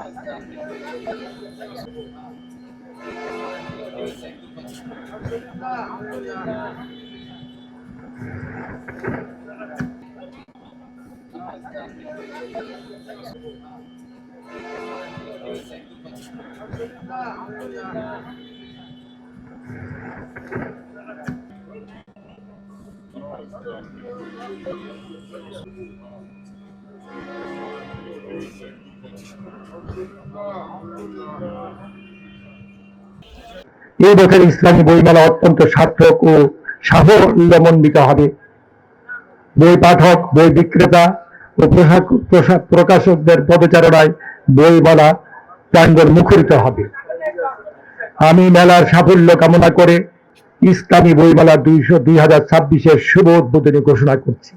এই বছর ইসলামী বইমেলা অত্যন্ত সার্থক ও সাফল্যমণ্ডিত হবে। বই পাঠক, বই বিক্রেতা ও প্রকাশকদের পদচারণায় বইমেলা প্রাঙ্গণ মুখরিত হবে। আমি মেলার সাফল্য কামনা করে ইসলামী বইমেলা 2026-এর শুভ উদ্বোধনী ঘোষণা করছি।